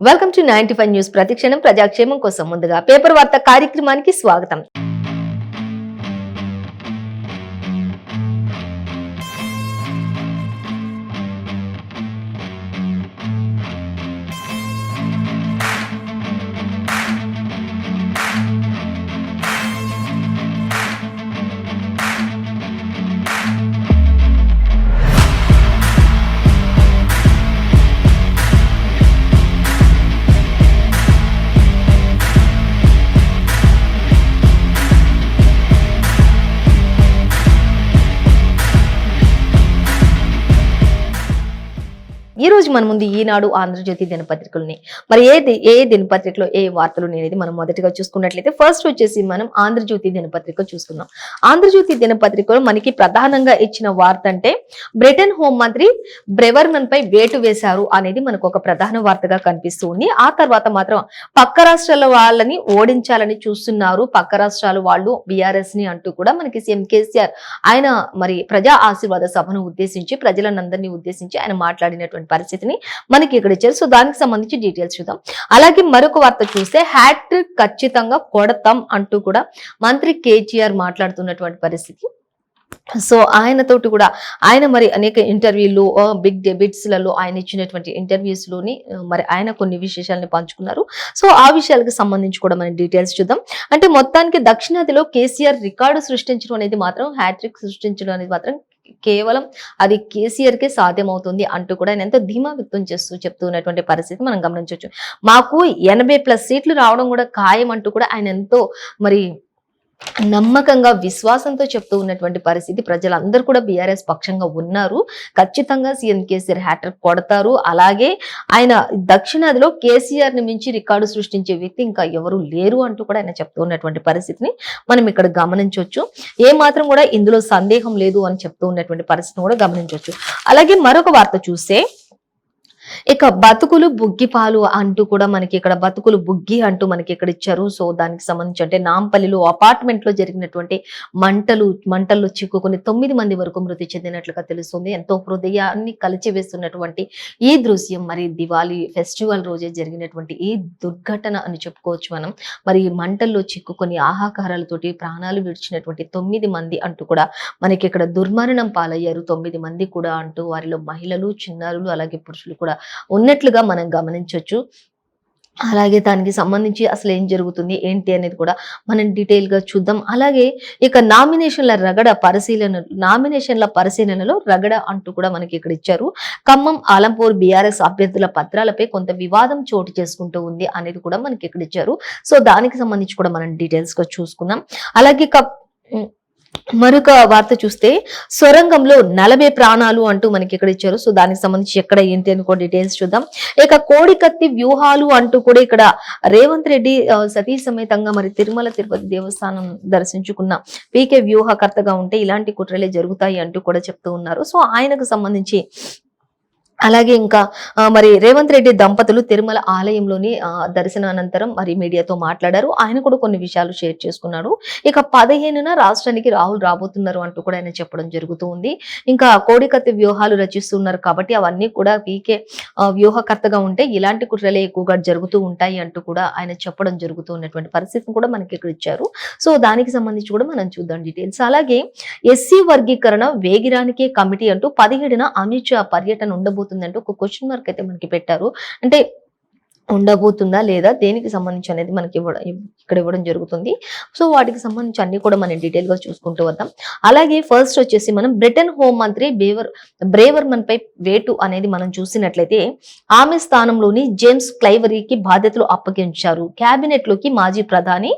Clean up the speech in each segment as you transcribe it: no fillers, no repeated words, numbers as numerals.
Welcome to 95 news. ప్రతిక్షణం ప్రజాక్షేమం కోసం ముందుగా పేపర్ వార్త కార్యక్రమానికి స్వాగతం. ఈ రోజు మన ముందు ఈనాడు, ఆంధ్రజ్యోతి దినపత్రికలని మరి ఏ దినపత్రికలో ఏ వార్తలు అనేది మనం మొదటిగా చూసుకున్నట్లయితే ఫస్ట్ వచ్చేసి మనం ఆంధ్రజ్యోతి దినపత్రిక చూసుకుందాం. ఆంధ్రజ్యోతి దినపత్రికలో మనకి ప్రధానంగా ఇచ్చిన వార్త అంటే బ్రిటన్ హోంమంత్రి బ్రెవర్మన్ పై వేటు వేశారు అనేది మనకు ఒక ప్రధాన వార్తగా కనిపిస్తూ ఉంది. ఆ తర్వాత మాత్రం పక్క రాష్ట్రాల వాళ్ళని ఓడించాలని చూస్తున్నారు పక్క రాష్ట్రాల వాళ్ళు బీఆర్ఎస్ ని అంటూ కూడా మనకి సీఎం కేసీఆర్ ఆయన మరి ప్రజా ఆశీర్వాద సభను ఉద్దేశించి ప్రజలందరినీ ఉద్దేశించి ఆయన మాట్లాడినటువంటి పరిస్థితిని మనకి ఇక్కడ ఇచ్చారు. సో దానికి సంబంధించి డీటెయిల్స్ చూద్దాం. అలాగే మరొక వార్త చూస్తే హ్యాట్రిక్ ఖచ్చితంగా కొడతాం అంటూ కూడా మంత్రి కేటీఆర్ మాట్లాడుతున్నటువంటి పరిస్థితి. సో ఆయనతోటి కూడా ఆయన మరి అనేక ఇంటర్వ్యూలు, బిగ్ డెబిట్స్ లలో ఆయన ఇచ్చినటువంటి ఇంటర్వ్యూస్ లోని మరి ఆయన కొన్ని విశేషాలని పంచుకున్నారు. సో ఆ విషయాలకు సంబంధించి కూడా మనం డీటెయిల్స్ చూద్దాం. అంటే మొత్తానికి దక్షిణాదిలో కేసీఆర్ రికార్డు సృష్టించడం అనేది మాత్రం హ్యాట్రిక్ సృష్టించడం అనేది మాత్రం కేవలం అది కేసీఆర్ కే సాధ్యమవుతుంది అంటూ కూడా ఆయన ఎంతో ధీమా వ్యక్తం చేస్తూ చెప్తున్నటువంటి పరిస్థితి మనం గమనించవచ్చు. మాకు 80+ సీట్లు రావడం కూడా ఖాయం అంటూ కూడా ఆయన ఎంతో మరి నమ్మకంగా విశ్వాసంతో చెప్తూ ఉన్నటువంటి పరిస్థితి. ప్రజలందరూ కూడా బీఆర్ఎస్ పక్షంగా ఉన్నారు. ఖచ్చితంగా సీఎం కేసీఆర్ హ్యాట్రిక్ కొడతారు. అలాగే ఆయన దక్షిణాదిలో కేసీఆర్ ని మించి రికార్డు సృష్టించే వ్యక్తి ఇంకా ఎవరు లేరు అంటూ కూడా ఆయన చెప్తూ ఉన్నటువంటి పరిస్థితిని మనం ఇక్కడ గమనించవచ్చు. ఏ మాత్రం కూడా ఇందులో సందేహం లేదు అని చెప్తూ ఉన్నటువంటి పరిస్థితిని కూడా గమనించవచ్చు. అలాగే మరొక వార్త చూస్తే ఇక బతుకులు బుగ్గి పాలు అంటూ కూడా మనకి ఇక్కడ బతుకులు బుగ్గి అంటూ మనకి ఇక్కడ ఇచ్చారు. సో దానికి సంబంధించి అంటే నాంపల్లిలో అపార్ట్మెంట్ లో జరిగినటువంటి మంటల్లో చిక్కుకుని 9 మంది వరకు మృతి చెందినట్లుగా తెలుస్తుంది. ఎంతో హృదయాన్ని కలిచివేస్తున్నటువంటి ఈ దృశ్యం మరి దివాళీ ఫెస్టివల్ రోజే జరిగినటువంటి ఈ దుర్ఘటన అని చెప్పుకోవచ్చు మనం. మరి మంటల్లో చిక్కుకొని ఆహాకారాలతోటి ప్రాణాలు విడిచినటువంటి 9 మంది అంటూ కూడా మనకి ఇక్కడ దుర్మరణం పాలయ్యారు. 9 మంది కూడా అంటూ వారిలో మహిళలు, చిన్నారులు అలాగే పురుషులు కూడా ఉన్నట్లుగా మనం గమనించవచ్చు. అలాగే దానికి సంబంధించి అసలు ఏం జరుగుతుంది ఏంటి అనేది కూడా మనం డీటెయిల్ గా చూద్దాం. అలాగే ఇక నామినేషన్ల పరిశీలనలో రగడ అంటూ కూడా మనకి ఇక్కడ ఇచ్చారు. ఖమ్మం, ఆలంపూర్ బీఆర్ఎస్ అభ్యర్థుల పత్రాలపై కొంత వివాదం చోటు చేసుకుంటూ ఉంది అనేది కూడా మనకి ఇక్కడ ఇచ్చారు. సో దానికి సంబంధించి కూడా మనం డీటెయిల్స్ గా చూసుకుందాం. అలాగే మరొక వార్త చూస్తే సొరంగంలో 40 ప్రాణాలు అంటూ మనకి ఇక్కడ ఇచ్చారు. సో దానికి సంబంధించి ఎక్కడ ఏంటి అని కూడా డీటెయిల్స్ చూద్దాం. ఇక కోడికత్తి వ్యూహాలు అంటూ కూడా ఇక్కడ రేవంత్ రెడ్డి సతీ సమేతంగా మరి తిరుమల తిరుపతి దేవస్థానం దర్శించుకున్న పీకే వ్యూహకర్తగా ఉంటే ఇలాంటి కుట్రలే జరుగుతాయి అంటూ కూడా చెప్తూ ఉన్నారు. సో ఆయనకు సంబంధించి అలాగే ఇంకా మరి రేవంత్ రెడ్డి దంపతులు తిరుమల ఆలయంలోని దర్శనానంతరం మరి మీడియాతో మాట్లాడారు. ఆయన కూడా కొన్ని విషయాలు షేర్ చేసుకున్నాడు. ఇక 15న రాష్ట్రానికి రాహుల్ రాబోతున్నారు అంటూ కూడా ఆయన చెప్పడం జరుగుతూ ఉంది. ఇంకా కోడికత్తి వ్యూహాలు రచిస్తున్నారు కాబట్టి అవన్నీ కూడా పీకే వ్యూహకర్తగా ఉంటే ఇలాంటి కుట్రలే ఎక్కువగా జరుగుతూ ఉంటాయి అంటూ కూడా ఆయన చెప్పడం జరుగుతూ ఉన్నటువంటి పరిస్థితిని కూడా మనకి ఇక్కడ ఇచ్చారు. సో దానికి సంబంధించి కూడా మనం చూద్దాం డీటెయిల్స్. అలాగే ఎస్సీ వర్గీకరణ వేగిరానికే కమిటీ అంటూ 17న అమిత్ షా పర్యటన ఉండబోతుంది అంటూ ఒక క్వశ్చన్ మార్క్ అయితే మనకి పెట్టారు. అంటే ఉండబోతుందా లేదా దేనికి సంబంధించి అనేది మనకి ఇక్కడ ఇవ్వడం జరుగుతుంది. సో వాటికి సంబంధించి అన్ని కూడా మనం డీటెయిల్ గా చూసుకుంటూ వద్దాం. అలాగే ఫస్ట్ వచ్చేసి మనం బ్రిటన్ హోం మంత్రి బ్రేవర్మన్ పై వేటు అనేది మనం చూసినట్లయితే ఆమె స్థానంలోని జేమ్స్ క్లైవరీకి బాధ్యతలు అప్పగించారు. కేబినెట్ లోకి మాజీ ప్రధాని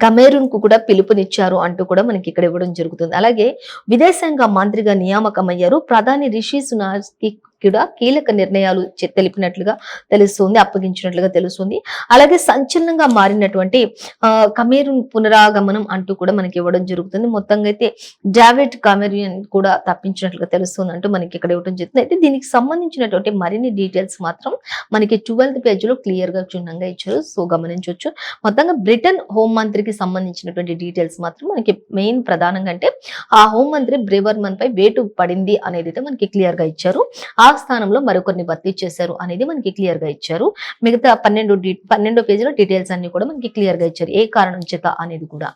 కమేరూన్ కు కూడా పిలుపునిచ్చారు అంటూ కూడా మనకి ఇక్కడ ఇవ్వడం జరుగుతుంది. అలాగే విదేశాంగ మంత్రిగా నియామకమయ్యారు. ప్రధాని రిషి సునాక్ కూడా కీలక నిర్ణయాలు తెలిపినట్లుగా తెలుస్తుంది, అప్పగించినట్లుగా తెలుస్తుంది. అలాగే సంచలనంగా మారినటువంటి కమేరూన్ పునరాగమనం అంటూ కూడా మనకి ఇవ్వడం జరుగుతుంది. మొత్తంగా అయితే డేవిడ్ కమేరూన్ కూడా తప్పించినట్లుగా తెలుస్తుంది అంటూ మనకి ఇక్కడ ఇవ్వడం జరుగుతుంది. అయితే దీనికి సంబంధించినటువంటి మరిన్ని డీటెయిల్స్ మాత్రం మనకి 12th పేజీలో క్లియర్ గా క్షుణ్ణంగా ఇచ్చారు. సో గమనించవచ్చు. మొత్తంగా బ్రిటన్ హోం మంత్రికి సంబంధించినటువంటి డీటెయిల్స్ మాత్రం మనకి మెయిన్ ప్రధానంగా అంటే ఆ హోం మంత్రి బ్రెవర్మన్ పై వేటు పడింది అనేది అయితే మనకి క్లియర్ గా ఇచ్చారు. ఆ ఆ స్థానంలో మరికొన్ని భర్తీ చేశారు అనేది మనకి క్లియర్ గా ఇచ్చారు. మిగతా 12 పేజీలో డీటెయిల్స్ అన్ని కూడా మనకి క్లియర్ గా ఇచ్చారు, ఏ కారణం చేత అనేది కూడా.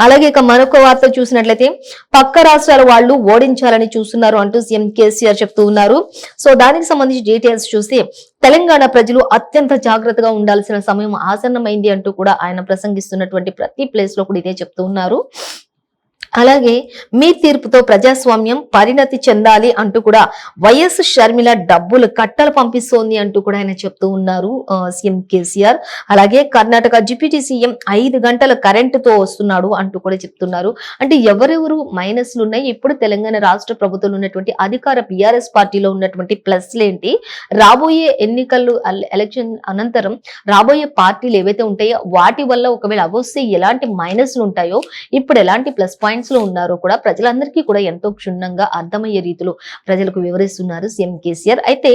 అలాగే ఇక మరొక వార్త చూసినట్లయితే పక్క రాష్ట్రాల వాళ్ళు ఓడించాలని చూస్తున్నారు అంటూ సీఎం కేసీఆర్ చెప్తూ ఉన్నారు. సో దానికి సంబంధించి డీటెయిల్స్ చూస్తే తెలంగాణ ప్రజలు అత్యంత జాగ్రత్తగా ఉండాల్సిన సమయం ఆసన్నమైంది అంటూ కూడా ఆయన ప్రసంగిస్తున్నటువంటి ప్రతి ప్లేస్ లో కూడా ఇదే చెప్తూ ఉన్నారు. అలాగే మీ తీర్పుతో ప్రజాస్వామ్యం పరిణతి చెందాలి అంటూ కూడా వైఎస్ షర్మిల డబ్బులు కట్టలు పంపిస్తోంది అంటూ కూడా ఆయన చెప్తూ ఉన్నారు సీఎం కేసీఆర్. అలాగే కర్ణాటక డిప్యూటీ సీఎం 5 గంటల కరెంటుతో వస్తున్నాడు అంటూ కూడా చెప్తున్నారు. అంటే ఎవరెవరు మైనస్లు ఉన్నాయి, ఇప్పుడు తెలంగాణ రాష్ట్ర ప్రభుత్వంలో ఉన్నటువంటి అధికార బీఆర్ఎస్ పార్టీలో ఉన్నటువంటి ప్లస్లేంటి, రాబోయే ఎన్నికలు ఎలక్షన్ అనంతరం రాబోయే పార్టీలు ఏవైతే ఉంటాయో వాటి వల్ల ఒకవేళ అవొస్తే ఎలాంటి మైనస్లు ఉంటాయో, ఇప్పుడు ఎలాంటి ప్లస్ పాయింట్స్ లో ఉన్నారో కూడా ప్రజలందరికీ కూడా ఎంతో క్షుణ్ణంగా అర్థమయ్యే రీతిలో ప్రజలకు వివరిస్తున్నారు సీఎం కేసీఆర్. అయితే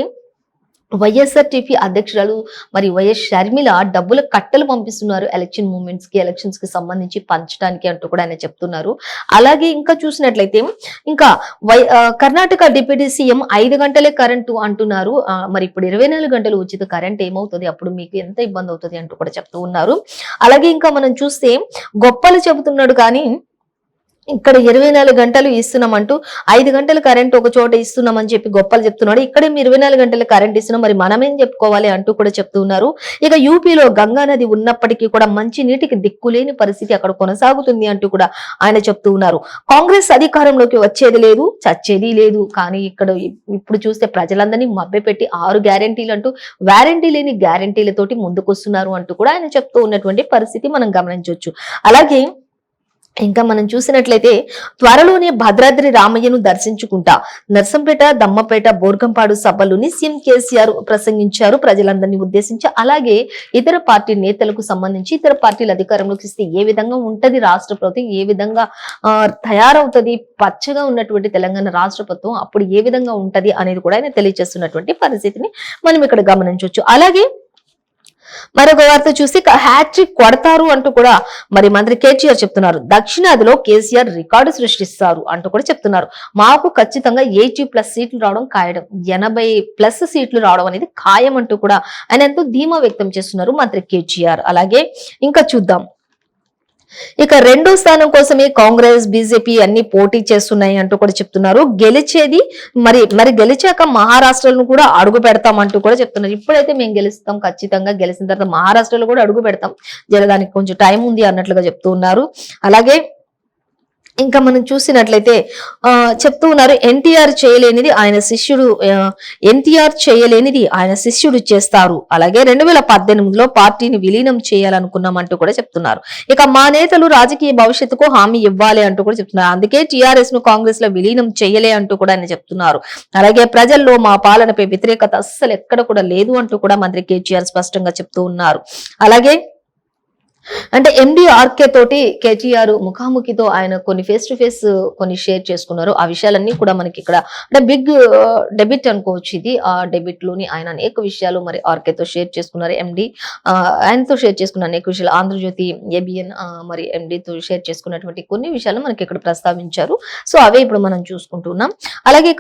వైఎస్ఆర్టీపీ అధ్యక్షురాలు మరి వైఎస్ షర్మిల డబ్బుల కట్టలు పంపిస్తున్నారు ఎలక్షన్స్ కి సంబంధించి పంచడానికి అంటూ కూడా ఆయన చెప్తున్నారు. అలాగే ఇంకా చూసినట్లయితే ఇంకా కర్ణాటక డిప్యూటీ సీఎం 5 గంటలే కరెంటు అంటున్నారు. మరి ఇప్పుడు 24 గంటలు ఉచిత కరెంట్ ఏమవుతుంది, అప్పుడు మీకు ఎంత ఇబ్బంది అవుతుంది అంటూ కూడా చెప్తూ ఉన్నారు. అలాగే ఇంకా మనం చూస్తే గొప్పలు చెబుతున్నాడు కానీ ఇక్కడ 24 గంటలు ఇస్తున్నామంటూ 5 గంటల కరెంట్ ఒక చోట ఇస్తున్నామని చెప్పి గొప్పలు చెప్తున్నాడు. ఇక్కడే 24 గంటల కరెంట్ ఇస్తున్నాం, మరి మనమేం చెప్పుకోవాలి అంటూ కూడా చెప్తూ ఉన్నారు. ఇక యూపీలో గంగా నది ఉన్నప్పటికీ కూడా మంచి నీటికి దిక్కులేని పరిస్థితి అక్కడ కొనసాగుతుంది అంటూ కూడా ఆయన చెప్తూ ఉన్నారు. కాంగ్రెస్ అధికారంలోకి వచ్చేది లేదు, చచ్చేది లేదు, కానీ ఇక్కడ ఇప్పుడు చూస్తే ప్రజలందరినీ మభ్యపెట్టి 6 గ్యారెంటీలు అంటూ వారంటీ లేని గ్యారెంటీలతోటి ముందుకొస్తున్నారు అంటూ కూడా ఆయన చెప్తూ ఉన్నటువంటి పరిస్థితి మనం గమనించవచ్చు. అలాగే ఇంకా మనం చూసినట్లయితే త్వరలోనే భద్రాద్రి రామయ్యను దర్శించుకుంటా నర్సంపేట, దమ్మపేట, బోర్గంపాడు సభలోని సీఎం కేసీఆర్ ప్రసంగించారు ప్రజలందరినీ ఉద్దేశించి. అలాగే ఇతర పార్టీ నేతలకు సంబంధించి ఇతర పార్టీల అధికారంలోకి ఇస్తే ఏ విధంగా ఉంటది రాష్ట్ర ప్రభుత్వం, ఏ విధంగా తయారవుతుంది, పచ్చగా ఉన్నటువంటి తెలంగాణ రాష్ట్ర ప్రభుత్వం అప్పుడు ఏ విధంగా ఉంటది అనేది కూడా ఆయన తెలియజేస్తున్నటువంటి పరిస్థితిని మనం ఇక్కడ గమనించవచ్చు. అలాగే మరొక వార్త చూసి హ్యాట్రిక్ కొడతారు అంటూ కూడా మరి మంత్రి కేటీఆర్ చెప్తున్నారు. దక్షిణాదిలో కేసీఆర్ రికార్డు సృష్టిస్తారు అంటూ కూడా చెప్తున్నారు. మాకు ఖచ్చితంగా 80+ సీట్లు రావడం ఖాయం, 80+ సీట్లు రావడం అనేది ఖాయం అంటూ కూడా ఆయన ఎంతో ధీమా వ్యక్తం చేస్తున్నారు మంత్రి కేటీఆర్. అలాగే ఇంకా చూద్దాం, ఇక రెండో స్థానం కోసమే కాంగ్రెస్, బీజేపీ అన్ని పోటీ చేస్తున్నాయి అంటూ కూడా చెప్తున్నారు. గెలిచేది మరి గెలిచాక మహారాష్ట్రను కూడా అడుగు పెడతాం అంటూ కూడా చెప్తున్నారు. ఇప్పుడైతే మేము గెలుస్తాం, ఖచ్చితంగా గెలిచిన తర్వాత మహారాష్ట్రలో కూడా అడుగు పెడతాం, దానికి కొంచెం టైం ఉంది అన్నట్లుగా చెప్తూ ఉన్నారు. అలాగే ఇంకా మనం చూసినట్లయితే చెప్తూ ఉన్నారు, ఎన్టీఆర్ చేయలేనిది ఆయన శిష్యుడు చేస్తారు. అలాగే 2018లో పార్టీని విలీనం చేయాలనుకున్నామంటూ కూడా చెప్తున్నారు. ఇక మా నేతలు రాజకీయ భవిష్యత్తుకు హామీ ఇవ్వాలి అంటూ కూడా చెప్తున్నారు. అందుకే టీఆర్ఎస్ ను కాంగ్రెస్ లో విలీనం చేయలే అంటూ కూడా ఆయన చెప్తున్నారు. అలాగే ప్రజల్లో మా పాలనపై వ్యతిరేకత అస్సలు ఎక్కడ కూడా లేదు అంటూ కూడా మంత్రి కేటీఆర్ స్పష్టంగా చెప్తూ ఉన్నారు. అలాగే అంటే ఎండి ఆర్కే తోటి కేటీఆర్ ముఖాముఖితో ఆయన కొన్ని ఫేస్ టు ఫేస్ కొన్ని షేర్ చేసుకున్నారు. ఆ విషయాలన్నీ కూడా మనకి ఇక్కడ అంటే బిగ్ డెబిట్ అనుకోవచ్చు ఇది. ఆ డెబిట్ లోని ఆయన అనేక విషయాలు మరి ఆర్కేతో షేర్ చేసుకున్నారు. ఎండి ఆయనతో షేర్ చేసుకున్న అనేక విషయాలు, ఆంధ్రజ్యోతి ఏబిఎన్ మరి ఎండితో షేర్ చేసుకున్నటువంటి కొన్ని విషయాలు మనకి ఇక్కడ ప్రస్తావించారు. సో అవే ఇప్పుడు మనం చూసుకుంటున్నాం. అలాగే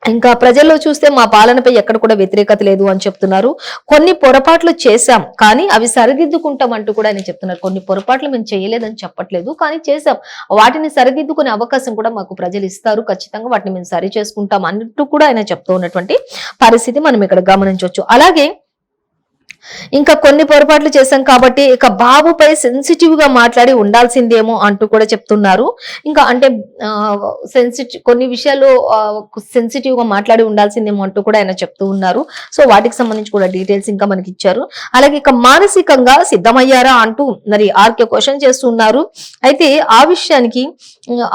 ఇంకా ప్రజల్లో చూస్తే మా పాలనపై ఎక్కడ కూడా వ్యతిరేకత లేదు అని చెప్తున్నారు. కొన్ని పొరపాట్లు చేశాం కానీ అవి సరిదిద్దుకుంటాం అంటూ కూడా ఆయన చెప్తున్నారు. కొన్ని పొరపాట్లు మేము చేయలేదని చెప్పట్లేదు, కానీ చేశాం, వాటిని సరిదిద్దుకునే అవకాశం కూడా మాకు ప్రజలు ఇస్తారు, ఖచ్చితంగా వాటిని మేము సరి చేసుకుంటాం అన్నట్టు కూడా ఆయన చెప్తూ ఉన్నటువంటి పరిస్థితి మనం ఇక్కడ గమనించవచ్చు. అలాగే ఇంకా కొన్ని పొరపాట్లు చేశాం కాబట్టి ఇక బాబుపై సెన్సిటివ్ గా మాట్లాడి ఉండాల్సిందేమో అంటూ కూడా చెప్తున్నారు. ఇంకా అంటే కొన్ని విషయాలు సెన్సిటివ్ గా మాట్లాడి ఉండాల్సిందేమో అంటూ కూడా ఆయన చెప్తూ ఉన్నారు. సో వాటికి సంబంధించి కూడా డీటెయిల్స్ ఇంకా మనకి ఇచ్చారు. అలాగే ఇక మానసికంగా సిద్ధమయ్యారా అంటూ మరి ఆర్కే క్వశ్చన్ చేస్తున్నారు. అయితే ఆ విషయానికి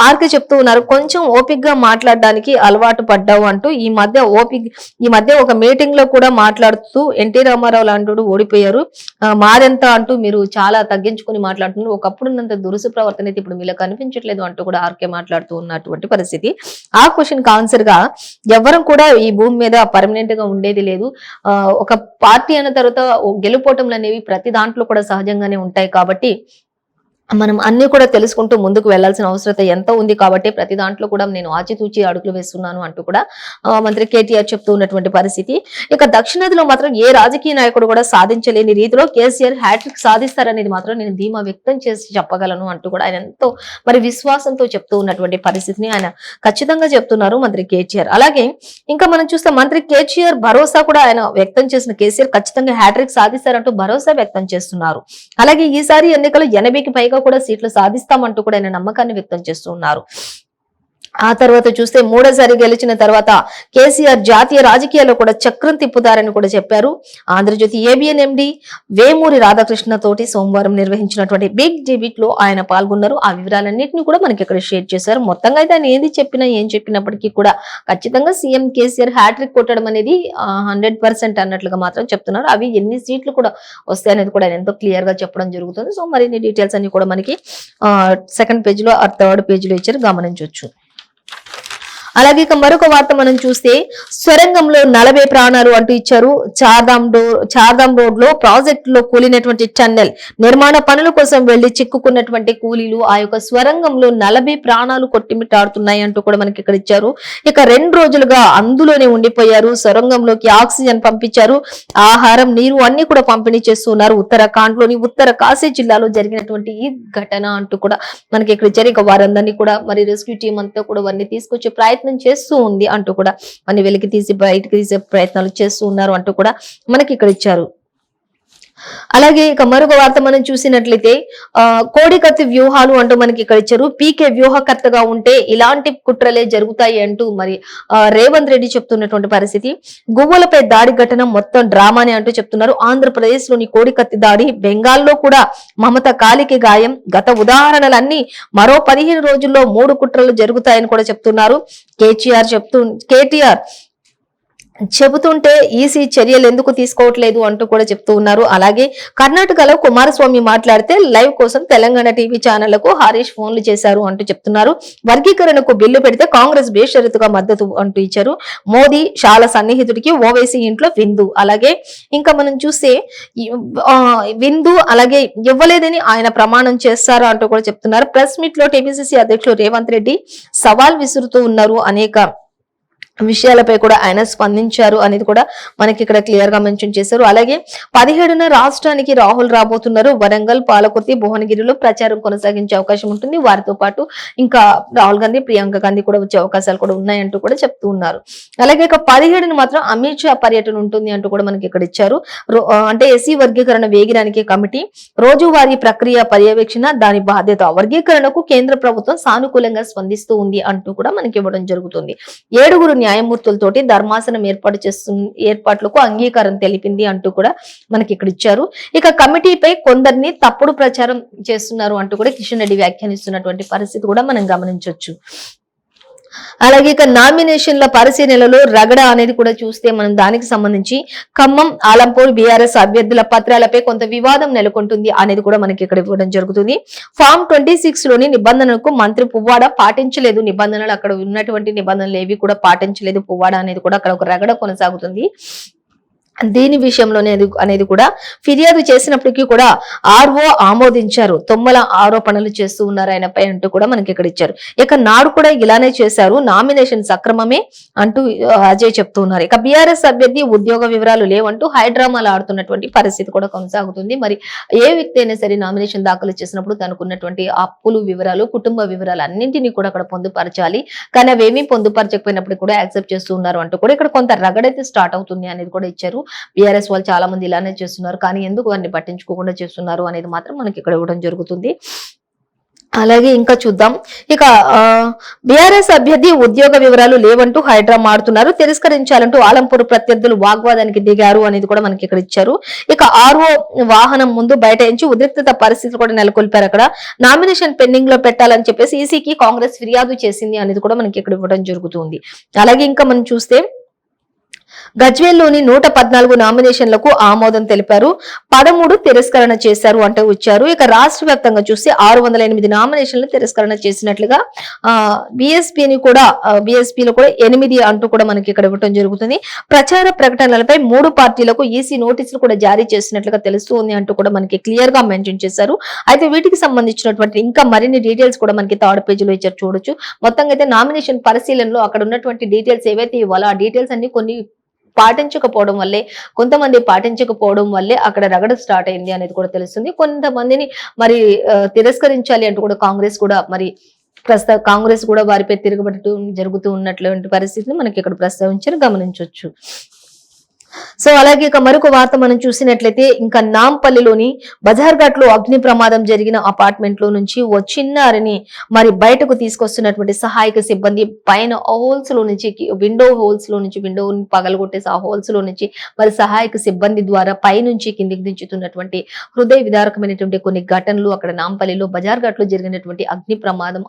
ఆర్కే చెప్తూ ఉన్నారు, కొంచెం ఓపిక్ గా మాట్లాడడానికి అలవాటు పడ్డావు అంటూ ఈ మధ్య ఒక మీటింగ్ లో కూడా మాట్లాడుతూ ఎన్టీ రామారావు లాంటి ఓడిపోయారు, మాదెంత అంటూ మీరు చాలా తగ్గించుకుని మాట్లాడుతున్నారు, ఒకప్పుడు ఉన్నంత దురుసు ప్రవర్తన అయితే ఇప్పుడు మీలో కనిపించట్లేదు అంటూ కూడా ఆర్కే మాట్లాడుతూ ఉన్నటువంటి పరిస్థితి. ఆ క్వశ్చన్ కి ఆన్సర్ గా ఎవరం కూడా ఈ భూమి మీద పర్మనెంట్ గా ఉండేది లేదు, ఒక పార్టీ అన్న తర్వాత గెలుపోవటంలు అనేవి ప్రతి దాంట్లో కూడా సహజంగానే ఉంటాయి, కాబట్టి మనం అన్ని కూడా తెలుసుకుంటూ ముందుకు వెళ్లాల్సిన అవసరత ఎంతో ఉంది కాబట్టి ప్రతి దాంట్లో కూడా నేను ఆచితూచి అడుగులు వేస్తున్నాను అంటూ కూడా మంత్రి కేటీఆర్ చెప్తూ ఉన్నటువంటి పరిస్థితి. ఇక దక్షిణాదిలో మాత్రం ఏ రాజకీయ నాయకుడు కూడా సాధించలేని రీతిలో కేసీఆర్ హ్యాట్రిక్ సాధిస్తారనేది మాత్రం నేను ధీమా వ్యక్తం చేసి చెప్పగలను అంటూ కూడా ఆయన ఎంతో మరి విశ్వాసంతో చెప్తూ ఉన్నటువంటి పరిస్థితిని ఆయన ఖచ్చితంగా చెప్తున్నారు మంత్రి కేటీఆర్. అలాగే ఇంకా మనం చూస్తే మంత్రి కేటీఆర్ భరోసా కూడా ఆయన వ్యక్తం చేసిన కేసీఆర్ ఖచ్చితంగా హ్యాట్రిక్ సాధిస్తారంటూ భరోసా వ్యక్తం చేస్తున్నారు. అలాగే ఈసారి ఎన్నికలు 80కి పైగా కూడా సీట్లు సాధిస్తామంటూ కూడా ఆయన నమ్మకాన్ని వ్యక్తం చేస్తూ ఉన్నారు. ఆ తర్వాత చూస్తే మూడోసారి గెలిచిన తర్వాత కేసీఆర్ జాతీయ రాజకీయాల్లో కూడా చక్రం తిప్పుతారని కూడా చెప్పారు. ఆంధ్రజ్యోతి ఏబిఎన్ ఎండి వేమూరి రాధాకృష్ణ తోటి సోమవారం నిర్వహించినటువంటి బిగ్ డిబేట్ లో ఆయన పాల్గొన్నారు. ఆ వివరాలన్నింటినీ కూడా మనకి ఇక్కడ షేర్ చేశారు. మొత్తంగా అయితే ఆయన ఏది చెప్పినా ఏం చెప్పినప్పటికీ కూడా ఖచ్చితంగా సీఎం కేసీఆర్ హ్యాట్రిక్ కొట్టడం అనేది 100% అన్నట్లుగా మాత్రం చెప్తున్నారు. అవి ఎన్ని సీట్లు కూడా వస్తాయనేది కూడా ఆయన ఎంతో క్లియర్ గా చెప్పడం జరుగుతుంది. సో మరిన్ని డీటెయిల్స్ అన్ని కూడా మనకి సెకండ్ పేజ్ లో థర్డ్ పేజ్ లో ఇచ్చారు, గమనించవచ్చు. అలాగే ఇక మరొక వార్త మనం చూస్తే సొరంగంలో 40 ప్రాణాలు అంటూ ఇచ్చారు. చార్ధాం రోడ్ లో ప్రాజెక్ట్ లో కూలినటువంటి టన్నెల్ నిర్మాణ పనుల కోసం వెళ్లి చిక్కుకున్నటువంటి కూలీలు ఆ యొక్క స్వరంగంలో 40 ప్రాణాలు కొట్టిమిట్టాడుతున్నాయి అంటూ కూడా మనకి ఇక్కడ ఇచ్చారు. ఇక 2 రోజులుగా అందులోనే ఉండిపోయారు. సొరంగంలోకి ఆక్సిజన్ పంపించారు, ఆహారం, నీరు అన్ని కూడా పంపిణీ చేస్తున్నారు. ఉత్తరాఖండ్ లోని ఉత్తర కాశీ జిల్లాలో జరిగినటువంటి ఈ ఘటన అంటూ కూడా మనకి ఇక్కడ ఇచ్చారు. ఇక వారందరినీ కూడా మరి రెస్క్యూ టీం అంతా కూడా వారిని తీసుకొచ్చే ప్రయత్నం చేస్తూ ఉంది అంటూ కూడా మన వెలికి తీసి బయటకు తీసే ప్రయత్నాలు చేస్తూ ఉన్నారు అంటూ కూడా మనకి ఇక్కడ ఇచ్చారు. అలాగే ఇక మరొక వార్త మనం చూసినట్లయితే కోడికత్తి వ్యూహాలు అంటూ మనకి ఇక్కడ ఇచ్చారు. పీకే వ్యూహకర్తగా ఉంటే ఇలాంటి కుట్రలే జరుగుతాయి అంటూ మరి రేవంత్ రెడ్డి చెప్తున్నటువంటి పరిస్థితి. గువ్వలపై దాడి ఘటన మొత్తం డ్రామానే అంటూ చెప్తున్నారు. ఆంధ్రప్రదేశ్ లోని కోడికత్తి దాడి, బెంగాల్లో కూడా మమత కాలికి గాయం, గత ఉదాహరణలన్నీ మరో 15 రోజుల్లో 3 కుట్రలు జరుగుతాయని కూడా చెప్తున్నారు. కేటీఆర్ చెబుతుంటే ఈసీ చర్యలు ఎందుకు తీసుకోవట్లేదు అంటూ కూడా చెప్తూ ఉన్నారు. అలాగే కర్ణాటకలో కుమారస్వామి మాట్లాడితే లైవ్ కోసం తెలంగాణ టీవీ ఛానళ్లకు హరీష్ ఫోన్లు చేశారు అంటూ చెప్తున్నారు. వర్గీకరణకు బిల్లు పెడితే కాంగ్రెస్ బేషరతుగా మద్దతు అంటూ ఇచ్చారు. మోదీ చాలా సన్నిహితుడికి ఓవైసీ ఇంట్లో విందు. అలాగే ఇంకా మనం చూస్తే విందు అలాగే ఇవ్వలేదని ఆయన ప్రమాణం చేస్తారు అంటూ కూడా చెప్తున్నారు. ప్రెస్ మీట్ లో టీపీసీసీ అధ్యక్షులు రేవంత్ రెడ్డి సవాల్ విసురుతూ ఉన్నారు. అనేక విషయాలపై కూడా ఆయన స్పందించారు అనేది కూడా మనకి ఇక్కడ క్లియర్ గా మెన్షన్ చేశారు. అలాగే 17న రాష్ట్రానికి రాహుల్ రాబోతున్నారు. వరంగల్, పాలకుర్తి, భువనగిరిలో ప్రచారం కొనసాగించే అవకాశం ఉంటుంది. వారితో పాటు ఇంకా రాహుల్ గాంధీ, ప్రియాంక గాంధీ కూడా వచ్చే అవకాశాలు కూడా ఉన్నాయంటూ కూడా చెప్తూ ఉన్నారు. అలాగే ఇక 17న మాత్రం అమిత్ షా పర్యటన ఉంటుంది అంటూ కూడా మనకి ఇక్కడ ఇచ్చారు. అంటే ఎస్సీ వర్గీకరణ వేగిరానికి కమిటీ, రోజువారీ ప్రక్రియ పర్యవేక్షణ, దాని బాధ్యత. వర్గీకరణకు కేంద్ర ప్రభుత్వం సానుకూలంగా స్పందిస్తూ ఉంది అంటూ కూడా మనకి ఇవ్వడం జరుగుతుంది. 7 న్యాయమూర్తులతోటి ధర్మాసనం ఏర్పాట్లకు అంగీకారం తెలిపింది అంటూ కూడా మనకి ఇక్కడ ఇచ్చారు. ఇక కమిటీపై కొందరిని తప్పుడు ప్రచారం చేస్తున్నారు అంటూ కూడా కిషన్ రెడ్డి వ్యాఖ్యానిస్తున్నటువంటి పరిస్థితి కూడా మనం గమనించవచ్చు. అలాగే ఇక నామినేషన్ల పరిశీలనలో రగడ అనేది కూడా చూస్తే మనం దానికి సంబంధించి ఖమ్మం, ఆలంపూర్ బీఆర్ఎస్ అభ్యర్థుల పత్రాలపై కొంత వివాదం నెలకొంటుంది అనేది కూడా మనకి ఇక్కడ ఇవ్వడం జరుగుతుంది. ఫామ్ 26 లోని నిబంధనలకు మంత్రి పువ్వాడ పాటించలేదు. నిబంధనలు అక్కడ ఉన్నటువంటి నిబంధనలు ఏవి కూడా పాటించలేదు పువ్వాడ అనేది కూడా అక్కడ ఒక రగడ కొనసాగుతుంది. దీని విషయంలోనే అనేది కూడా ఫిర్యాదు చేసినప్పటికీ కూడా ఆర్ఓ ఆమోదించారు. తొమ్మల ఆరోపణలు చేస్తూ ఉన్నారు ఆయనపై అంటూ కూడా మనకి ఇక్కడ ఇచ్చారు. ఇక నాడు కూడా ఇలానే చేశారు, నామినేషన్ సక్రమమే అంటూ అజయ్ చెప్తూ ఉన్నారు. ఇక బీఆర్ఎస్ అభ్యర్థి ఉద్యోగ వివరాలు లేవంటూ హైడ్రామాలు ఆడుతున్నటువంటి పరిస్థితి కూడా కొనసాగుతుంది. మరి ఏ వ్యక్తి అయినా సరే నామినేషన్ దాఖలు చేసినప్పుడు తనకున్నటువంటి అప్పులు వివరాలు, కుటుంబ వివరాలు అన్నింటినీ కూడా అక్కడ పొందుపరచాలి. కానీ అవేమీ పొందుపరచకపోయినప్పుడు కూడా యాక్సెప్ట్ చేస్తూ ఉన్నారు అంటూ కూడా ఇక్కడ కొంత రగడైతే స్టార్ట్ అవుతుంది అనేది కూడా ఇచ్చారు. బీఆర్ఎస్ వాళ్ళు చాలా మంది ఇలానే చేస్తున్నారు, కానీ ఎందుకు వారిని పట్టించుకోకుండా చేస్తున్నారు అనేది మాత్రం మనకి ఇక్కడ ఇవ్వడం జరుగుతుంది. అలాగే ఇంకా చూద్దాం. ఇక బీఆర్ఎస్ అభ్యర్థి ఉద్యోగ వివరాలు లేవంటూ హైడ్రామా ఆడుతున్నారు. తిరస్కరించాలంటూ ఆలంపూర్ ప్రత్యర్థులు వాగ్వాదానికి దిగారు అనేది కూడా మనకి ఇక్కడ ఇచ్చారు. ఇక ఆర్ఓ వాహనం ముందు బైఠాయించి ఉద్రిక్తత పరిస్థితులు కూడా నెలకొల్పారు. అక్కడ నామినేషన్ పెండింగ్ లో పెట్టాలని చెప్పేసి ఈసీకి కాంగ్రెస్ ఫిర్యాదు చేసింది అనేది కూడా మనకి ఇక్కడ ఇవ్వడం జరుగుతుంది. అలాగే ఇంకా మనం చూస్తే గజ్వేల్లోని 114 నామినేషన్లకు ఆమోదం తెలిపారు, 13 తిరస్కరణ చేశారు అంటూ వచ్చారు. ఇక రాష్ట్ర వ్యాప్తంగా చూస్తే 608 నామినేషన్లు తిరస్కరణ చేసినట్లుగా బీఎస్పీని కూడా బీఎస్పీలో కూడా 8 అంటూ కూడా మనకి ఇక్కడ ఇవ్వడం జరుగుతుంది. ప్రచార ప్రకటనలపై 3 పార్టీలకు ఈసీ నోటీసులు కూడా జారీ చేసినట్లుగా తెలుస్తుంది అంటూ కూడా మనకి క్లియర్ గా మెన్షన్ చేశారు. అయితే వీటికి సంబంధించినటువంటి ఇంకా మరిన్ని డీటెయిల్స్ కూడా మనకి థర్డ్ పేజీలో ఇచ్చారు చూడొచ్చు. మొత్తంగా అయితే నామినేషన్ పరిశీలనలో అక్కడ ఉన్నటువంటి డీటెయిల్స్ ఏవైతే ఇవ్వాలో ఆ డీటెయిల్స్ అన్ని కొన్ని పాటించకపోవడం వల్లే అక్కడ రగడ స్టార్ట్ అయింది అనేది కూడా తెలుస్తుంది. కొంతమందిని మరి తిరస్కరించాలి అంటూ కూడా కాంగ్రెస్ కూడా వారిపై తిరగబడటం జరుగుతూ ఉన్నటువంటి పరిస్థితిని మనకి ఇక్కడ ప్రస్తావించారు, గమనించవచ్చు. సో అలాగే ఇక మరొక వార్త మనం చూసినట్లయితే ఇంకా నాంపల్లిలోని బజార్ ఘాట్ లో అగ్ని ప్రమాదం జరిగిన అపార్ట్మెంట్ లో నుంచి ఓ చిన్నారిని మరి బయటకు తీసుకొస్తున్నటువంటి సహాయక సిబ్బంది పైన హోల్స్ లో నుంచి విండోని పగలగొట్టేసి ఆ హోల్స్ లో నుంచి మరి సహాయక సిబ్బంది ద్వారా పైనుంచి కిందికి దించుతున్నటువంటి హృదయ విదారకమైనటువంటి కొన్ని ఘటనలు అక్కడ నాంపల్లిలో బజార్ ఘాట్ లో జరిగినటువంటి అగ్ని ప్రమాదం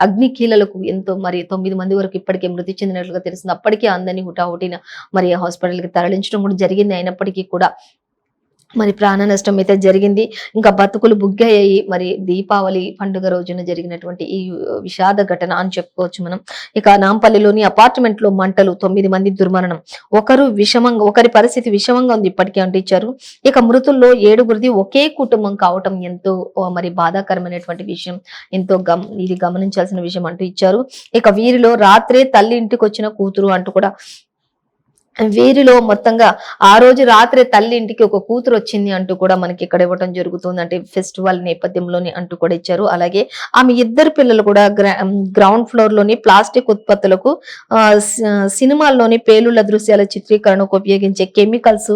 అగ్ని కీలలకు ఎంతో మరి 9 మంది వరకు ఇప్పటికే మృతి చెందినట్లుగా తెలిసింది. అప్పటికే అందరినీ హుటాహుటిన మరి హాస్పిటల్ కి తరలించడం కూడా జరిగింది. అయినప్పటికీ కూడా మరి ప్రాణ నష్టం అయితే జరిగింది. ఇంకా బతుకులు బుగ్గయ్యాయి. మరి దీపావళి పండుగ రోజున జరిగినటువంటి ఈ విషాద ఘటన అని చెప్పుకోవచ్చు మనం. ఇక నాంపల్లిలోని అపార్ట్మెంట్ లో మంటలు, 9 మంది దుర్మరణం, ఒకరి పరిస్థితి విషమంగా ఉంది ఇప్పటికే అంటూ ఇచ్చారు. ఇక మృతుల్లో 7గురిది ఒకే కుటుంబం కావటం ఎంతో మరి బాధాకరమైనటువంటి విషయం, ఇది గమనించాల్సిన విషయం అంటూ ఇచ్చారు. ఇక వీరిలో రాత్రే తల్లి ఇంటికి వచ్చిన కూతురు అంటూ కూడా వీరిలో మొత్తంగా ఆ రోజు రాత్రి తల్లి ఇంటికి ఒక కూతురు వచ్చింది అంటూ కూడా మనకి ఇక్కడ ఇవ్వడం జరుగుతుంది. అంటే ఫెస్టివల్ నేపథ్యంలోని అంటూ కూడా ఇచ్చారు. అలాగే ఆమె 2 పిల్లలు కూడా గ్రౌండ్ ఫ్లోర్ లోని ప్లాస్టిక్ ఉత్పత్తులకు సినిమాల్లోని పేలుళ్ల దృశ్యాల చిత్రీకరణకు ఉపయోగించే కెమికల్స్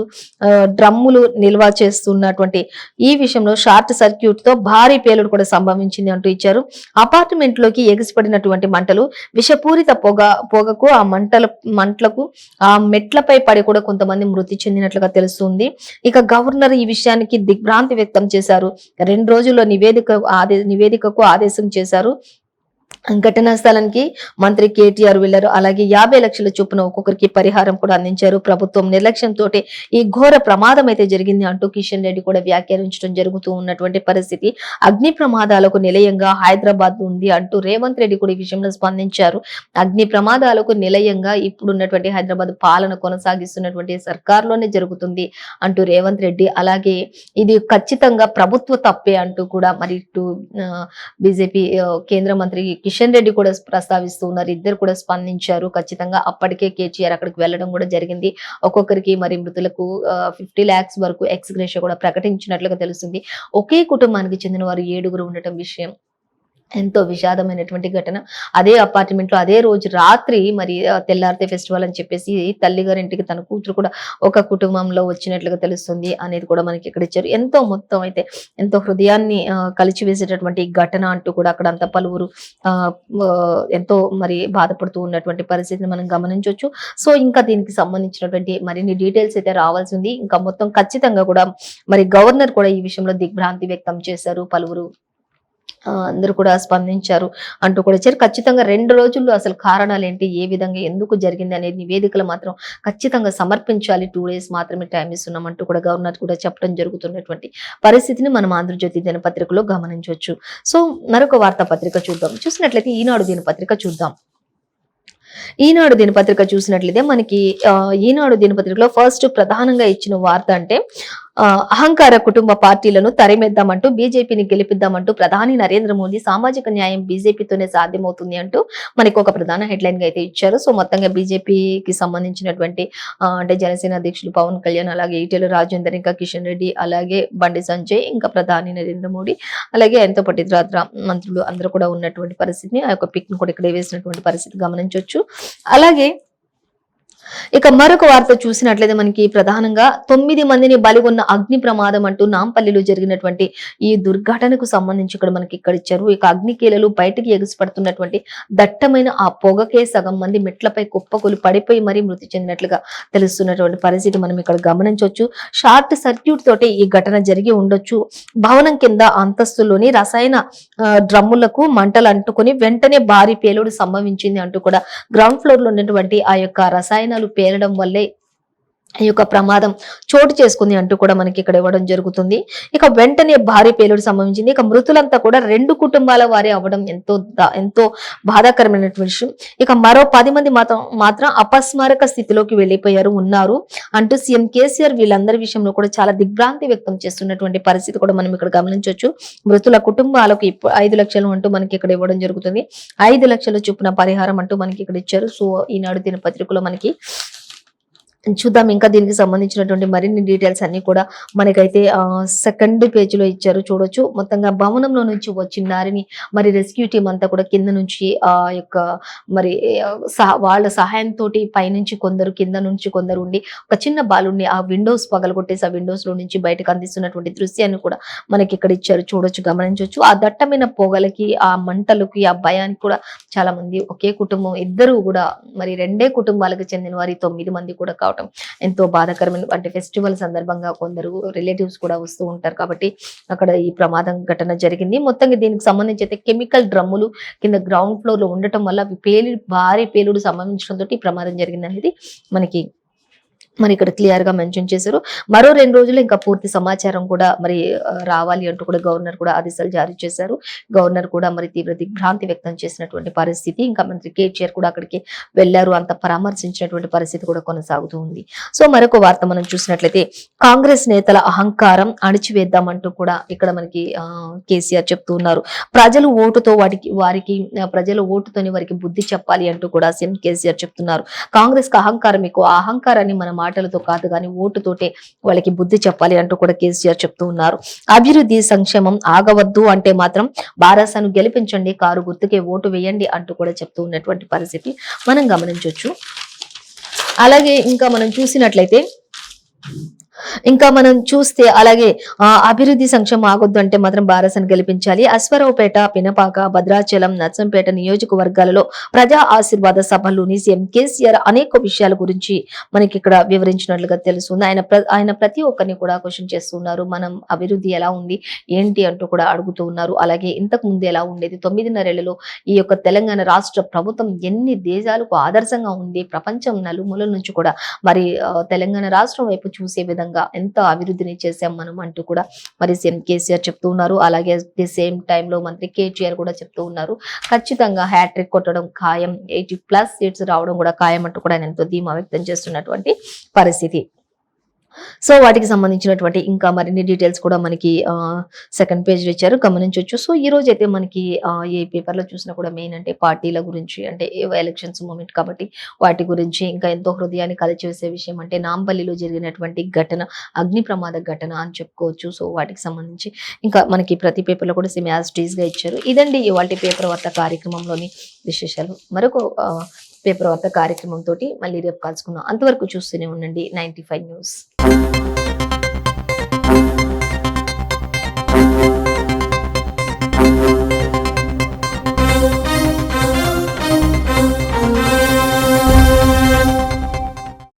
డ్రమ్ములు నిల్వ చేస్తున్నటువంటి ఈ విషయంలో షార్ట్ సర్క్యూట్ తో భారీ పేలుడు కూడా సంభవించింది అంటూ ఇచ్చారు. అపార్ట్మెంట్ లోకి ఎగిసిపడినటువంటి మంటలు విషపూరిత పొగకు ఆ మంటలకు ఆ మెట్లపై పడి కూడా కొంతమంది మృతి చెందినట్లుగా తెలుస్తుంది. ఇక గవర్నర్ ఈ విషయానికి దిగ్భ్రాంతి వ్యక్తం చేశారు. 2 రోజుల్లో నివేదికకు ఆదేశం చేశారు. ఘటనా స్థలానికి మంత్రి కేటీఆర్ వెళ్లారు. అలాగే 50 లక్షల చొప్పున ఒక్కొక్కరికి పరిహారం కూడా అందించారు. ప్రభుత్వం నిర్లక్ష్యంతో ఈ ఘోర ప్రమాదం అయితే జరిగింది అంటూ కిషన్ రెడ్డి కూడా వ్యాఖ్యానించడం జరుగుతూ ఉన్నటువంటి పరిస్థితి. అగ్ని ప్రమాదాలకు నిలయంగా హైదరాబాద్ ఉంది అంటూ రేవంత్ రెడ్డి కూడా ఈ విషయంలో స్పందించారు. అగ్ని ప్రమాదాలకు నిలయంగా ఇప్పుడున్నటువంటి హైదరాబాద్ పాలన కొనసాగిస్తున్నటువంటి సర్కార్లోనే జరుగుతుంది అంటూ రేవంత్ రెడ్డి, అలాగే ఇది ఖచ్చితంగా ప్రభుత్వ తప్పే అంటూ కూడా మరి ఇటు బీజేపీ కేంద్ర మంత్రి కిషన్ రెడ్డి కూడా ప్రస్తావిస్తూ ఉన్నారు. ఇద్దరు కూడా స్పందించారు. ఖచ్చితంగా అప్పటికే కేటీఆర్ అక్కడికి వెళ్ళడం కూడా జరిగింది. ఒక్కొక్కరికి మరి మృతులకు 50 lakhs వరకు ఎక్స్గ్రేషియా కూడా ప్రకటించినట్లుగా తెలుస్తుంది. ఒకే కుటుంబానికి చెందిన వారు 7గురు ఉండటం విషయం ఎంతో విషాదమైనటువంటి ఘటన. అదే అపార్ట్మెంట్ లో అదే రోజు రాత్రి మరి తెల్లారితే ఫెస్టివల్ అని చెప్పేసి తల్లిగారింటికి తన కూతురు కూడా ఒక కుటుంబంలో వచ్చినట్లుగా తెలుస్తుంది అనేది కూడా మనకి ఇక్కడ ఇచ్చారు. మొత్తం అయితే ఎంతో హృదయాన్ని కలిచివేసేటటువంటి ఘటన అంటూ కూడా అక్కడ అంతా పలువురు ఎంతో మరి బాధపడుతూ ఉన్నటువంటి పరిస్థితిని మనం గమనించవచ్చు. సో ఇంకా దీనికి సంబంధించినటువంటి మరిన్ని డీటెయిల్స్ అయితే రావాల్సి ఉంది. ఇంకా మొత్తం ఖచ్చితంగా కూడా మరి గవర్నర్ కూడా ఈ విషయంలో దిగ్భ్రాంతి వ్యక్తం చేశారు. పలువురు అందరూ కూడా స్పందించారు అంటూ కూడా ఇచ్చారు. ఖచ్చితంగా 2 రోజుల్లో అసలు కారణాలు ఏంటి, ఏ విధంగా ఎందుకు జరిగింది అనేది నివేదికలు మాత్రం ఖచ్చితంగా సమర్పించాలి. 2 days మాత్రమే టైం ఇస్తున్నాం అంటూ కూడా గవర్నర్ కూడా చెప్పడం జరుగుతున్నటువంటి పరిస్థితిని మనం ఆంధ్రజ్యోతి దినపత్రికలో గమనించవచ్చు. సో మరొక వార్తాపత్రిక చూసినట్లయితే ఈనాడు దినపత్రిక చూద్దాం. ఈనాడు దినపత్రిక చూసినట్లయితే మనకి ఈనాడు దినపత్రికలో ఫస్ట్ ప్రధానంగా ఇచ్చిన వార్త అంటే అహంకార కుటుంబ పార్టీలను తరిమేద్దామంటూ బీజేపీని గెలిపిద్దామంటూ ప్రధాని నరేంద్ర మోదీ సామాజిక న్యాయం బీజేపీతోనే సాధ్యమవుతుంది అంటూ మనకి ఒక ప్రధాన హెడ్లైన్ గా అయితే ఇచ్చారు. సో మొత్తంగా బీజేపీకి సంబంధించినటువంటి అంటే జనసేన అధ్యక్షులు పవన్ కళ్యాణ్, అలాగే ఈటెల రాజేందర్, ఇంకా కిషన్ రెడ్డి, అలాగే బండి సంజయ్, ఇంకా ప్రధాని నరేంద్ర మోడీ, అలాగే ఎంతో పట్టిద్రాత్ర మంత్రులు అందరూ కూడా ఉన్నటువంటి పరిస్థితిని ఆ యొక్క పిక్ ను కూడా ఇక్కడ వేసినటువంటి పరిస్థితి గమనించవచ్చు. అలాగే ఇక మరొక వార్త చూసినట్లయితే మనకి ప్రధానంగా 9 మందిని బలిగొన్న అగ్ని ప్రమాదం అంటూ నాంపల్లిలో జరిగినటువంటి ఈ దుర్ఘటనకు సంబంధించి ఇక్కడ మనకి ఇక్కడ ఇచ్చారు. ఇక అగ్నికీలలు బయటికి ఎగిసిపడుతున్నటువంటి దట్టమైన ఆ పొగకే సగం మంది మెట్లపై కుప్పకూలి పడిపోయి మరీ మృతి చెందినట్లుగా తెలుస్తున్నటువంటి పరిస్థితి మనం ఇక్కడ గమనించవచ్చు. షార్ట్ సర్క్యూట్ తోటి ఈ ఘటన జరిగి ఉండొచ్చు. భవనం కింద అంతస్తులోని రసాయన డ్రమ్ములకు మంటలు అంటుకొని వెంటనే భారీ పేలుడు సంభవించింది అంటూ కూడా గ్రౌండ్ ఫ్లోర్ లో ఉన్నటువంటి ఆ యొక్క రసాయనాలు పేలడం వల్లే ఈ యొక్క ప్రమాదం చోటు చేసుకుంది అంటూ కూడా మనకి ఇక్కడ ఇవ్వడం జరుగుతుంది. ఇక వెంటనే భారీ పేలుడు సంభవించింది. ఇక మృతులంతా కూడా 2 కుటుంబాల వారే అవ్వడం ఎంతో బాధాకరమైనటువంటి విషయం. ఇక మరో 10 మంది మాత్రం అపస్మారక స్థితిలోకి ఉన్నారు అంటూ సీఎం కేసీఆర్ వీళ్ళందరి విషయంలో కూడా చాలా దిగ్భ్రాంతి వ్యక్తం చేస్తున్నటువంటి పరిస్థితి కూడా మనం ఇక్కడ గమనించవచ్చు. మృతుల కుటుంబాలకు 5 లక్షలు అంటూ మనకి ఇక్కడ ఇవ్వడం జరుగుతుంది. 5 లక్షల చొప్పున పరిహారం అంటూ మనకి ఇక్కడ ఇచ్చారు. సో ఈనాడు దినపత్రికలో మనకి చూద్దాం ఇంకా దీనికి సంబంధించినటువంటి మరిన్ని డీటెయిల్స్ అన్ని కూడా మనకైతే సెకండ్ పేజ్ లో ఇచ్చారు, చూడొచ్చు. మొత్తంగా భవనంలో నుంచి వచ్చిన నారిని మరి రెస్క్యూ టీం అంతా కూడా కింద నుంచి యొక్క మరి వాళ్ళ సహాయంతో పైనుంచి కొందరు కింద నుంచి కొందరు ఉండి ఒక చిన్న బాలుని ఆ విండోస్ పగలగొట్టేసి ఆ విండోస్ లో నుంచి బయటకు అందిస్తున్నటువంటి దృశ్యాన్ని కూడా మనకి ఇక్కడ ఇచ్చారు, చూడొచ్చు, గమనించవచ్చు. ఆ దట్టమైన పొగలకి ఆ మంటలకి ఆ భయానికి కూడా చాలా మంది ఒకే కుటుంబం ఇద్దరు కూడా మరి 2 కుటుంబాలకు చెందిన వారి 9 మంది కూడా కావడం ఎంతో బాధాకరమైన అంటే ఫెస్టివల్ సందర్భంగా కొందరు రిలేటివ్స్ కూడా వస్తూ ఉంటారు కాబట్టి అక్కడ ఈ ప్రమాదం ఘటన జరిగింది. మొత్తంగా దీనికి సంబంధించి అయితే కెమికల్ డ్రమ్ములు కింద గ్రౌండ్ ఫ్లోర్ లో ఉండటం వల్ల భారీ పేలుడు సంభవించడంతో ఈ ప్రమాదం జరిగింది అనేది మరి ఇక్కడ క్లియర్ గా మెన్షన్ చేశారు. మరో 2 రోజులు ఇంకా పూర్తి సమాచారం కూడా మరి రావాలి అంటూ కూడా గవర్నర్ కూడా ఆదేశాలు జారీ చేశారు. గవర్నర్ కూడా మరి తీవ్ర దిగ్భ్రాంతి వ్యక్తం చేసినటువంటి పరిస్థితి. ఇంకా మంత్రి కేటీఆర్ కూడా అక్కడికి వెళ్లారు, అంత పరామర్శించినటువంటి పరిస్థితి కూడా కొనసాగుతూ ఉంది. సో మరొక వార్త మనం చూసినట్లయితే కాంగ్రెస్ నేతల అహంకారం అణిచివేద్దామంటూ కూడా ఇక్కడ మనకి కేసీఆర్ చెప్తూ ఉన్నారు. ప్రజలు ఓటుతోని వారికి బుద్ధి చెప్పాలి అంటూ కూడా సీఎం కేసీఆర్ చెప్తున్నారు. కాంగ్రెస్ కు అహంకారం ఎక్కువ, ఆ అహంకారాన్ని మన మాటలతో కాదు కానీ ఓటుతోటే వాళ్ళకి బుద్ధి చెప్పాలి అంటూ కూడా కేసీఆర్ చెప్తూ ఉన్నారు. అభివృద్ధి సంక్షేమం ఆగవద్దు అంటే మాత్రం బారాసాను గెలిపించండి, కారు గుర్తుకే ఓటు వేయండి అంటూ కూడా చెప్తూ ఉన్నటువంటి పరిస్థితి మనం గమనించవచ్చు. అలాగే ఇంకా మనం చూస్తే అలాగే అభివృద్ధి సంక్షేమం ఆగొద్దు అంటే మాత్రం బారసను గెలిపించాలి. అశ్వరావుపేట, పినపాక, భద్రాచలం, నర్సంపేట నియోజకవర్గాలలో ప్రజా ఆశీర్వాద సభల్లోని సీఎం కేసీఆర్ అనేక విషయాల గురించి మనకి ఇక్కడ వివరించినట్లుగా తెలుస్తుంది. ఆయన ప్రతి ఒక్కరిని కూడా క్వశ్చన్ చేస్తున్నారు. మనం అభివృద్ధి ఎలా ఉంది ఏంటి అంటూ కూడా అడుగుతూ ఉన్నారు. అలాగే ఇంతకు ముందు ఎలా ఉండేది, 9.5 ఏళ్లలో ఈ యొక్క తెలంగాణ రాష్ట్ర ప్రభుత్వం ఎన్ని దేశాలకు ఆదర్శంగా ఉంది, ప్రపంచం నలుమూలల నుంచి కూడా మరి తెలంగాణ రాష్ట్రం వైపు చూసే విధంగా ఎంత అభివృద్ధిని చేశాం మనం అంటూ కూడా మరి సీఎం కేసీఆర్ చెప్తూ ఉన్నారు. అలాగే ది సేమ్ టైమ్ లో మంత్రి కేటీఆర్ కూడా చెప్తూ ఉన్నారు, ఖచ్చితంగా హ్యాట్రిక్ కొట్టడం ఖాయం, 80+ సీట్స్ రావడం కూడా ఖాయం అంటూ కూడా ఆయన ఎంతో ధీమా వ్యక్తం చేస్తున్నటువంటి పరిస్థితి. సో వాటికి సంబంధించినటువంటి ఇంకా మరిన్ని డీటెయిల్స్ కూడా మనకి సెకండ్ పేజ్ లో ఇచ్చారు, గమనించవచ్చు. సో ఈ రోజు అయితే మనకి ఏ పేపర్ లో చూసినా కూడా మెయిన్ అంటే పార్టీల గురించి, అంటే ఎలక్షన్స్ మూమెంట్ కాబట్టి వాటి గురించి, ఇంకా ఎంతో హృదయాన్ని కలిచివేసే విషయం అంటే నాంపల్లిలో జరిగినటువంటి ఘటన, అగ్ని ప్రమాద ఘటన అని చెప్పుకోవచ్చు. సో వాటికి సంబంధించి ఇంకా మనకి ప్రతి పేపర్ లో కూడా సేమ్ యాజ్ టీజ్ గా ఇచ్చారు. ఇదండి వాటి పేపర్ వార్త కార్యక్రమంలోని విశేషాలు. మరొక పేపర్ వార్త కార్యక్రమం తోటి మళ్ళీ రేపు కలుసుకుందాం. అంతవరకు చూస్తూనే ఉండండి 95 న్యూస్.